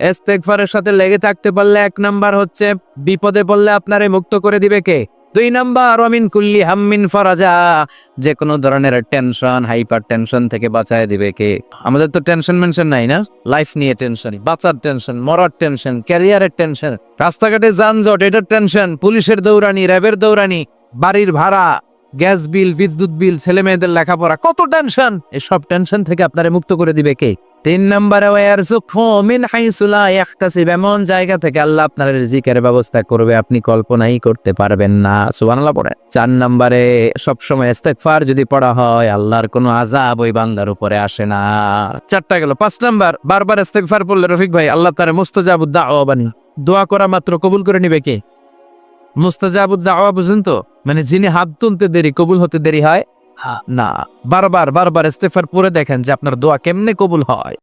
ইস্তেগফারের সাথে লেগে থাকতে পারলে 1 নাম্বার হচ্ছে বিপদে পড়লে আপনারে মুক্ত করে দিবে কে? 2 নাম্বার ওয়ামিন কুল্লি হাম্মিন ফারাজা, যে কোনো ধরনের টেনশন, হাইপার টেনশন থেকে বাঁচায় দিবে কে? আমাদের তো টেনশন মেনশন নাই না, লাইফ নিয়ে টেনশন, বাঁচার টেনশন, মরার টেনশন, ক্যারিয়ারের টেনশন, রাস্তাঘাটে যানজট এটার টেনশন, পুলিশের দৌড়ানি, র্যাবের দৌড়ানি, বাড়ির ভাড়া, গ্যাস বিল, বিদ্যুৎ বিল, ছেলে মেয়েদের লেখাপড়া, কত টেনশন। এসব টেনশন থেকে আপনারে মুক্ত করে দিবে কে? 3 নম্বরে ওয়ারযুকহু মিন হাইসু লা ইয়াহতাসিব, এমন জায়গা থেকে আল্লাহ আপনার রিজিকের ব্যবস্থা করবে আপনি কল্পনাই করতে পারবেন না। সুবহানাল্লাহ পড়ে। 4 নম্বরে সবসময় ইস্তেগফার যদি পড়া হয় আল্লাহর কোনো আযাব ওই বান্দার উপরে আসে না। 4টা গেল। 5 নাম্বার, বারবার ইস্তেগফার পড়লে রফিক ভাই আল্লাহ তাআলা মুস্তাজাবুদ দাওয়া বানিয়ে দোয়া করা মাত্র কবুল করে নিবে কে? মুস্তাজাবুদ দাওয়া বুঝুন তো, মানে যিনি হাত তুলতে দেরি কবুল হতে দেরি হয় না। বারবার ইস্তেগফার পড়ে দেখেন যে আপনার দোয়া কেমনে কবুল হয়।